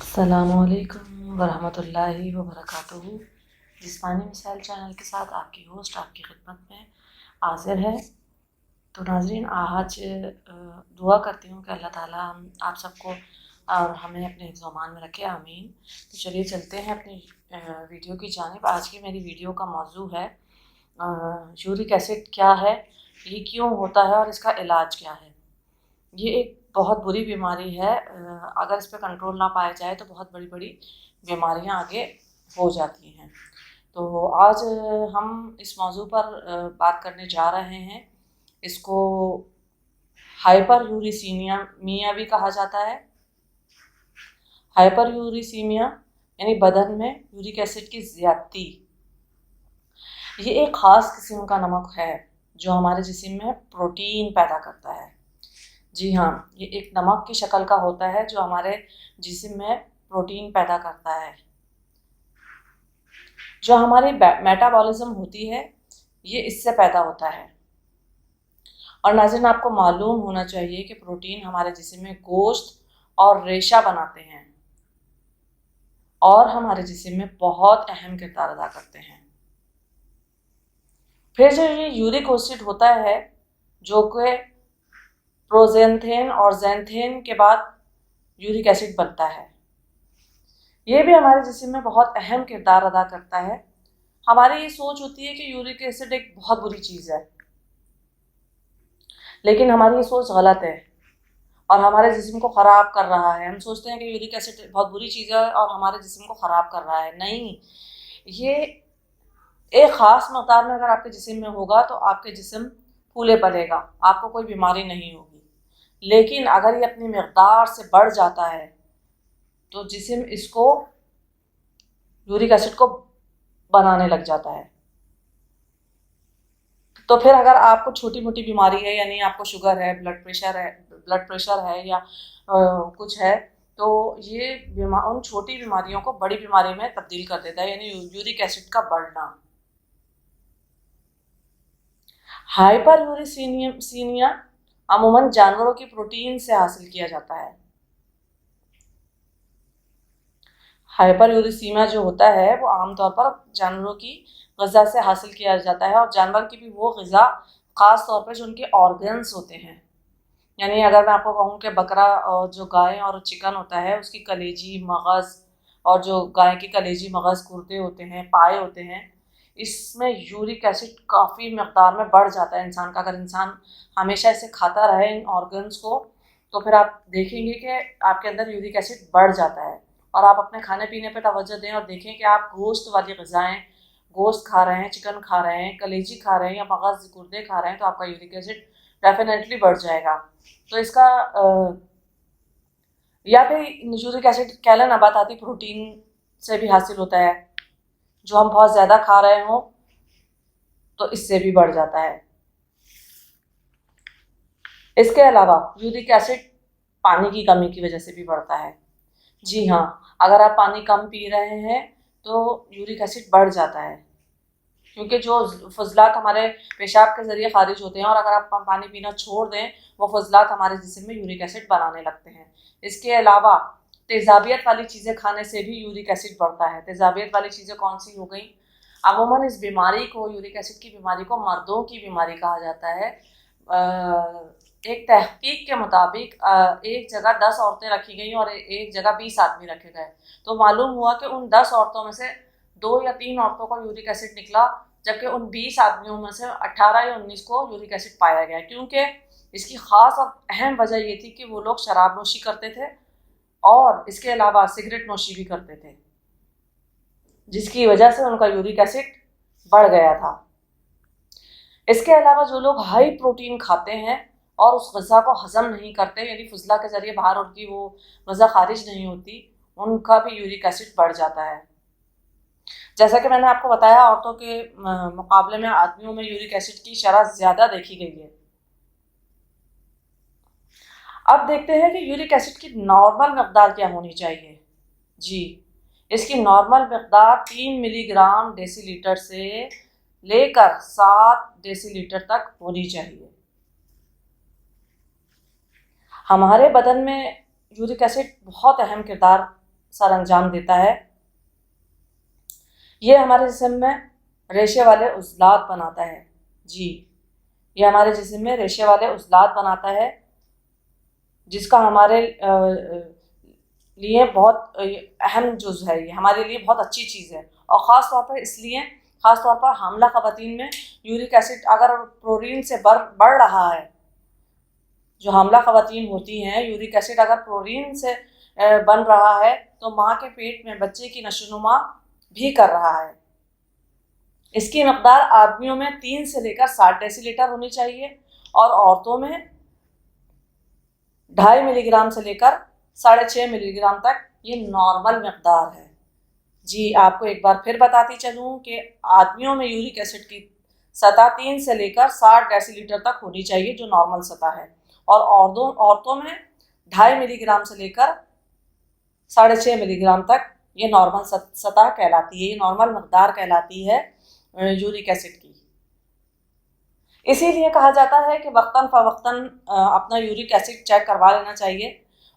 السلام علیکم ورحمۃ اللہ وبرکاتہ۔ جسمانی مسائل چینل کے ساتھ آپ کی ہوسٹ آپ کی خدمت میں حاضر ہے۔ تو ناظرین، آج دعا کرتی ہوں کہ اللہ تعالیٰ آپ سب کو اور ہمیں اپنے حفظ و امان میں رکھے، آمین۔ تو چلیے چلتے ہیں اپنی ویڈیو کی جانب۔ آج کی میری ویڈیو کا موضوع ہے یورک ایسڈ کیا ہے، یہ کیوں ہوتا ہے اور اس کا علاج کیا ہے۔ یہ ایک بہت بری بیماری ہے، اگر اس پہ کنٹرول نہ پایا جائے تو بہت بڑی بڑی بیماریاں آگے ہو جاتی ہیں۔ تو آج ہم اس موضوع پر بات کرنے جا رہے ہیں۔ اس کو ہائپر یوریسیمیا بھی کہا جاتا ہے۔ ہائپر یوریسیمیا یعنی بدن میں یورک ایسڈ کی زیادتی۔ یہ ایک خاص قسم کا نمک ہے جو ہمارے جسم میں پروٹین پیدا کرتا ہے۔ جی ہاں، یہ ایک نمک کی شکل کا ہوتا ہے جو ہمارے جسم میں پروٹین پیدا کرتا ہے۔ جو ہماری میٹابولزم ہوتی ہے یہ اس سے پیدا ہوتا ہے۔ اور ناظرین، آپ کو معلوم ہونا چاہیے کہ پروٹین ہمارے جسم میں گوشت اور ریشہ بناتے ہیں اور ہمارے جسم میں بہت اہم کردار ادا کرتے ہیں۔ پھر جو یہ یورک ایسڈ ہوتا ہے جو کہ پروزینتھین اور زینتھین کے بعد یورک ایسڈ بنتا ہے، یہ بھی ہمارے جسم میں بہت اہم کردار ادا کرتا ہے۔ ہماری یہ سوچ ہوتی ہے کہ یورک ایسڈ ایک بہت بری چیز ہے، لیکن ہماری یہ سوچ غلط ہے اور ہمارے جسم کو خراب کر رہا ہے۔ ہم سوچتے ہیں کہ یورک ایسڈ بہت بری چیز ہے اور ہمارے جسم کو خراب کر رہا ہے۔ نہیں، یہ ایک خاص مقدار میں اگر آپ کے جسم میں ہوگا تو آپ کے جسم پھولے پلے گا، آپ کو کوئی بیماری نہیں ہوگی۔ لیکن اگر یہ اپنی مقدار سے بڑھ جاتا ہے تو جسم اس کو یورک ایسڈ کو بنانے لگ جاتا ہے۔ تو پھر اگر آپ کو چھوٹی موٹی بیماری ہے، یعنی آپ کو شوگر ہے، بلڈ پریشر ہے یا کچھ ہے، تو یہ ان چھوٹی بیماریوں کو بڑی بیماری میں تبدیل کر دیتا ہے، یعنی یورک ایسڈ کا بڑھنا۔ ہائپر یوریسیمیا عموماً جانوروں کی پروٹین سے حاصل کیا جاتا ہے۔ ہائپر یوریسیمیا جو ہوتا ہے وہ عام طور پر جانوروں کی غذا سے حاصل کیا جاتا ہے، اور جانور کی بھی وہ غذا خاص طور پر جو ان کے آرگنز ہوتے ہیں۔ یعنی اگر میں آپ کو کہوں کہ بکرا اور جو گائے اور چکن ہوتا ہے اس کی کلیجی، مغز، اور جو گائے کی کلیجی، مغز، گردے ہوتے ہیں، پائے ہوتے ہیں، اس میں یورک ایسڈ کافی مقدار میں بڑھ جاتا ہے انسان کا۔ اگر انسان ہمیشہ اسے کھاتا رہے ان آرگنز کو تو پھر آپ دیکھیں گے کہ آپ کے اندر یورک ایسڈ بڑھ جاتا ہے۔ اور آپ اپنے کھانے پینے پہ توجہ دیں اور دیکھیں کہ آپ گوشت والی غذائیں، گوشت کھا رہے ہیں، چکن کھا رہے ہیں، کلیجی کھا رہے ہیں یا مغز، گردے کھا رہے ہیں، تو آپ کا یورک ایسڈ ڈیفینیٹلی بڑھ جائے گا۔ تو اس کا یا پھر یورک ایسڈ کہہ لینا بات آتی پروٹین سے بھی حاصل ہوتا ہے، جو ہم بہت زیادہ کھا رہے ہوں تو اس سے بھی بڑھ جاتا ہے۔ اس کے علاوہ یورک ایسڈ پانی کی کمی کی وجہ سے بھی بڑھتا ہے۔ جی ہاں، اگر آپ پانی کم پی رہے ہیں تو یورک ایسڈ بڑھ جاتا ہے، کیونکہ جو فضلات ہمارے پیشاب کے ذریعے خارج ہوتے ہیں، اور اگر آپ پانی پینا چھوڑ دیں وہ فضلات ہمارے جسم میں یورک ایسڈ بنانے لگتے ہیں۔ اس کے علاوہ تیزابیت والی چیزیں کھانے سے بھی یورک ایسڈ بڑھتا ہے۔ تیزابیت والی چیزیں کون سی ہو گئیں؟ عموماً اس بیماری کو، یورک ایسڈ کی بیماری کو، مردوں کی بیماری کہا جاتا ہے۔ ایک تحقیق کے مطابق ایک جگہ 10 عورتیں رکھی گئیں اور ایک جگہ 20 آدمی رکھے گئے، تو معلوم ہوا کہ ان 10 عورتوں میں سے 2 یا 3 عورتوں کو یورک ایسڈ نکلا، جبکہ ان 20 آدمیوں میں سے 18 یا 19 کو یورک ایسڈ پایا گیا۔ کیونکہ اس کی خاص اور اہم وجہ یہ تھی کہ وہ لوگ شراب نوشی کرتے تھے اور اس کے علاوہ سگریٹ نوشی بھی کرتے تھے، جس کی وجہ سے ان کا یورک ایسڈ بڑھ گیا تھا۔ اس کے علاوہ جو لوگ ہائی پروٹین کھاتے ہیں اور اس غذا کو ہضم نہیں کرتے، یعنی فضلہ کے ذریعے باہر ان کی وہ غذا خارج نہیں ہوتی، ان کا بھی یورک ایسڈ بڑھ جاتا ہے۔ جیسا کہ میں نے آپ کو بتایا، عورتوں کے مقابلے میں آدمیوں میں یورک ایسڈ کی شرح زیادہ دیکھی گئی ہے۔ اب دیکھتے ہیں کہ یورک ایسڈ کی نارمل مقدار کیا ہونی چاہیے۔ جی، اس کی نارمل مقدار 3 ملی گرام ڈیسی لیٹر سے لے کر 7 ڈیسی لیٹر تک ہونی چاہیے۔ ہمارے بدن میں یورک ایسڈ بہت اہم کردار سر انجام دیتا ہے۔ یہ ہمارے جسم میں ریشے والے عضلات بناتا ہے، جی یہ ہمارے جسم میں ریشے والے عضلات بناتا ہے، جس کا ہمارے لیے بہت اہم جز ہے، یہ ہمارے لیے بہت اچھی چیز ہے، اور خاص طور پر اس لیے، خاص طور پر حاملہ خواتین میں یورک ایسڈ اگر پروٹین سے بڑھ رہا ہے، جو حاملہ خواتین ہوتی ہیں، یورک ایسڈ اگر پروٹین سے بن رہا ہے تو ماں کے پیٹ میں بچے کی نشو و نما بھی کر رہا ہے۔ اس کی مقدار آدمیوں میں 3 سے لے کر 60 ڈیسی لیٹر ہونی چاہیے، اور عورتوں میں 2.5 ملی گرام سے لے کر 6.5 ملی گرام تک یہ نارمل مقدار ہے۔ جی آپ کو ایک بار پھر بتاتی چلوں کہ آدمیوں میں یورک ایسڈ کی سطح 3 سے لے کر 60 ڈیسی لیٹر تک ہونی چاہیے، جو نارمل سطح ہے، اور عورتوں میں 2.5 ملی گرام سے لے کر 6.5 ملی گرام تک یہ نارمل سطح کہلاتی ہے، یہ نارمل مقدار کہلاتی ہے یورک ایسڈ کی۔ اسی لیے کہا جاتا ہے کہ وقتاً فوقتاً اپنا یورک ایسڈ چیک کروا لینا چاہیے،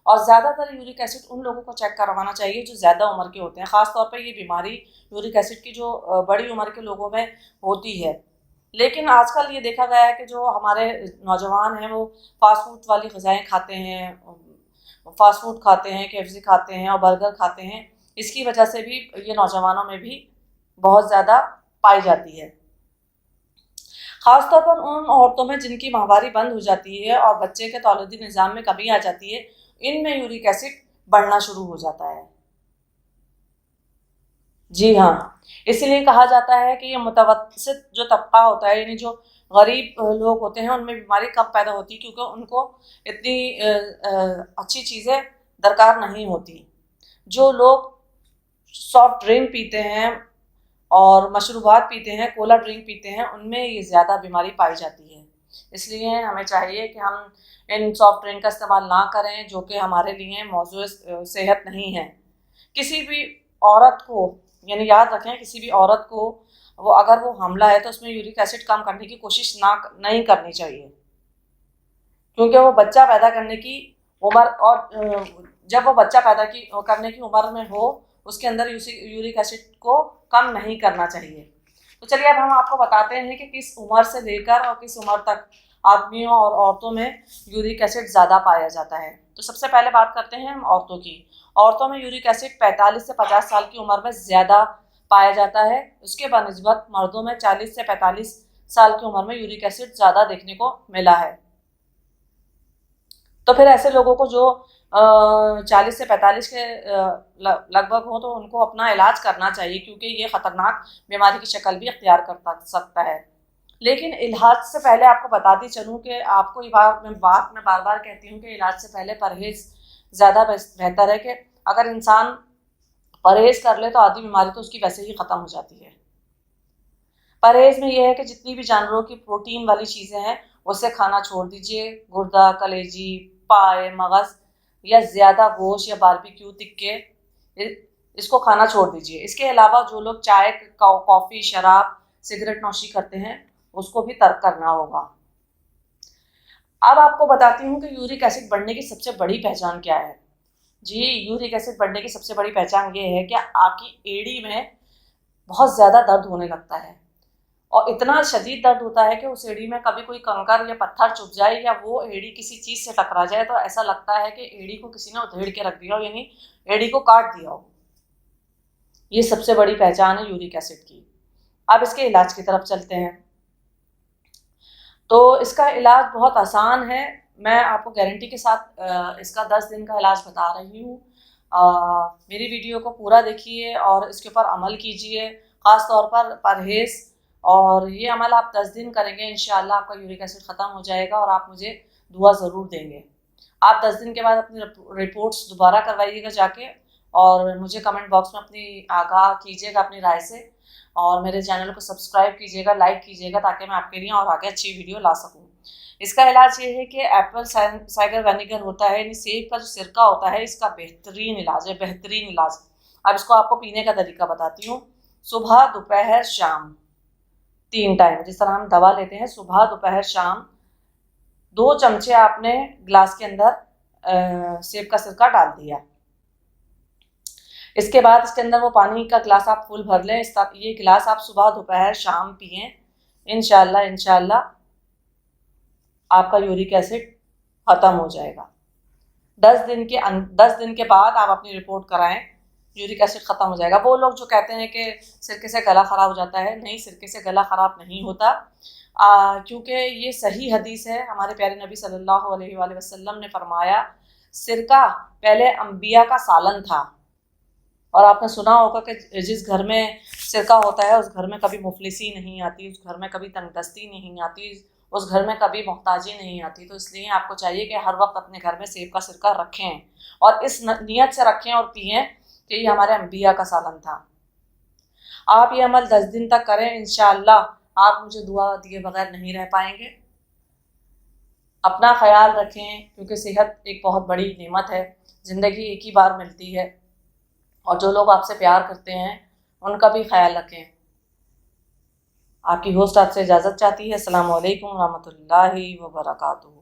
اور زیادہ تر یورک ایسڈ ان لوگوں کو چیک کروانا چاہیے جو زیادہ عمر کے ہوتے ہیں، خاص طور پر یہ بیماری یورک ایسڈ کی جو بڑی عمر کے لوگوں میں ہوتی ہے۔ لیکن آج کل یہ دیکھا گیا ہے کہ جو ہمارے نوجوان ہیں وہ فاسٹ فوڈ والی غذائیں کھاتے ہیں، فاسٹ فوڈ کھاتے ہیں، KFC کھاتے ہیں اور برگر کھاتے ہیں، اس کی وجہ سے بھی یہ نوجوانوں میں بھی بہت زیادہ پائی جاتی ہے، خاص طور پر ان عورتوں میں جن کی ماہواری بند ہو جاتی ہے اور بچے کے تولیدی نظام میں کمی آ جاتی ہے، ان میں یورک ایسڈ بڑھنا شروع ہو جاتا ہے۔ جی ہاں، اس لیے کہا جاتا ہے کہ یہ متوسط جو طبقہ ہوتا ہے، یعنی جو غریب لوگ ہوتے ہیں، ان میں بیماری کم پیدا ہوتی ہے، کیونکہ ان کو اتنی اچھی چیزیں درکار نہیں ہوتی۔ جو لوگ سافٹ ڈرنک پیتے ہیں اور مشروبات پیتے ہیں، کولا ڈرنک پیتے ہیں، ان میں یہ زیادہ بیماری پائی جاتی ہے۔ اس لیے ہمیں چاہیے کہ ہم ان سافٹ ڈرنک کا استعمال نہ کریں، جو کہ ہمارے لیے موضوع صحت نہیں ہے۔ کسی بھی عورت کو، یعنی یاد رکھیں، کسی بھی عورت کو اگر وہ حاملہ ہے تو اس میں یورک ایسڈ کم کرنے کی کوشش نہیں کرنی چاہیے، کیونکہ وہ بچہ پیدا کرنے کی عمر، اور جب وہ بچہ پیدا کرنے کی عمر میں ہو، اس کے اندر یورک ایسڈ کو کم نہیں کرنا چاہیے۔ تو چلیے اب ہم آپ کو بتاتے ہیں کہ کس عمر سے لے کر اور کس عمر تک آدمیوں اور عورتوں میں یورک ایسڈ زیادہ پایا جاتا ہے۔ تو سب سے پہلے بات کرتے ہیں ہم عورتوں کی۔ عورتوں میں یورک ایسڈ 45 سے 50 سال کی عمر میں زیادہ پایا جاتا ہے، اس کے بنسبت مردوں میں 40 سے 45 سال کی عمر میں یورک ایسڈ زیادہ دیکھنے کو ملا ہے۔ تو پھر ایسے لوگوں کو جو 40 سے 45 کے لگ بھگ ہوں تو ان کو اپنا علاج کرنا چاہیے، کیونکہ یہ خطرناک بیماری کی شکل بھی اختیار کر سکتا ہے۔ لیکن علاج سے پہلے آپ کو بتاتی چلوں کہ آپ کو یہ بات میں بار بار کہتی ہوں کہ علاج سے پہلے پرہیز زیادہ بہتر ہے، کہ اگر انسان پرہیز کر لے تو آدھی بیماری تو اس کی ویسے ہی ختم ہو جاتی ہے۔ پرہیز میں یہ ہے کہ جتنی بھی جانوروں کی پروٹین والی چیزیں ہیں اسے کھانا چھوڑ دیجیے، گردہ، کلیجی، پائے، مغز یا زیادہ گوشت یا باربیکیو تکے، اس کو کھانا چھوڑ دیجیے۔ اس کے علاوہ جو لوگ چائے، کافی، شراب، سگریٹ نوشی کرتے ہیں اس کو بھی ترک کرنا ہوگا۔ اب آپ کو بتاتی ہوں کہ یورک ایسڈ بڑھنے کی سب سے بڑی پہچان کیا ہے۔ جی یورک ایسڈ بڑھنے کی سب سے بڑی پہچان یہ ہے کہ آپ کی ایڑی میں بہت زیادہ درد ہونے لگتا ہے، اور اتنا شدید درد ہوتا ہے کہ اس ایڑی میں کبھی کوئی کنکر یا پتھر چبھ جائے یا وہ ایڑی کسی چیز سے ٹکرا جائے تو ایسا لگتا ہے کہ ایڑی کو کسی نے ادھیڑ کے رکھ دیا ہو، یعنی ایڑی کو کاٹ دیا ہو۔ یہ سب سے بڑی پہچان ہے یورک ایسڈ کی۔ اب اس کے علاج کی طرف چلتے ہیں۔ تو اس کا علاج بہت آسان ہے، میں آپ کو گارنٹی کے ساتھ اس کا 10 دن کا علاج بتا رہی ہوں۔ میری ویڈیو کو پورا دیکھیے اور اس کے اوپر عمل کیجیے، خاص طور پر پرہیز، اور یہ عمل آپ 10 دن کریں گے، انشاءاللہ آپ کا یورک ایسڈ ختم ہو جائے گا، اور آپ مجھے دعا ضرور دیں گے۔ آپ 10 دن کے بعد اپنی رپورٹس دوبارہ کروائیے گا جا کے، اور مجھے کمنٹ باکس میں اپنی آگاہ کیجیے گا اپنی رائے سے، اور میرے چینل کو سبسکرائب کیجیے گا، لائک کیجیے گا، تاکہ میں آپ کے لیے اور آگے اچھی ویڈیو لا سکوں۔ اس کا علاج یہ ہے کہ ایپل سائڈر وینیگر ہوتا ہے، یعنی سیب کا جو سرکہ ہوتا ہے، اس کا بہترین علاج ہے، بہترین علاج۔ اب اس کو آپ کو پینے کا طریقہ بتاتی ہوں۔ صبح، دوپہر، شام، 3 ٹائم، جس طرح ہم دوا لیتے ہیں، صبح، دوپہر، شام 2 چمچے آپ نے گلاس کے اندر سیب کا سرکہ ڈال دیا۔ اس کے بعد اس کے اندر وہ پانی کا گلاس آپ فل بھر لیں. یہ گلاس آپ صبح دوپہر شام پئیں. انشاءاللہ آپ کا یورک ایسڈ ختم ہو جائے گا. 10 دن کے بعد آپ اپنی رپورٹ کرائیں, یورک ایسڈ ختم ہو جائے گا. وہ لوگ جو کہتے ہیں کہ سرکے سے گلا خراب ہو جاتا ہے, نہیں, سرکے سے گلا خراب نہیں ہوتا, کیونکہ یہ صحیح حدیث ہے. ہمارے پیارے نبی صلی اللہ علیہ وآلہ وسلم نے فرمایا سرکہ پہلے انبیاء کا سالن تھا. اور آپ نے سنا ہوگا کہ جس گھر میں سرکہ ہوتا ہے اس گھر میں کبھی مفلسی نہیں آتی, اس گھر میں کبھی تنگ دستی نہیں آتی, اس گھر میں کبھی محتاجی نہیں آتی. تو اس لیے آپ کو چاہیے کہ ہر وقت اپنے گھر میں سیب کا سرکہ رکھیں, اور اس نیت سے رکھیں اور پئیں کہ یہ ہمارے انبیاء کا سالن تھا. آپ یہ عمل 10 دن تک کریں, انشاءاللہ آپ مجھے دعا دیے بغیر نہیں رہ پائیں گے. اپنا خیال رکھیں, کیونکہ صحت ایک بہت بڑی نعمت ہے, زندگی ایک ہی بار ملتی ہے, اور جو لوگ آپ سے پیار کرتے ہیں ان کا بھی خیال رکھیں. آپ کی ہوسٹ آپ سے اجازت چاہتی ہے. السلام علیکم ورحمۃ اللہ وبرکاتہ.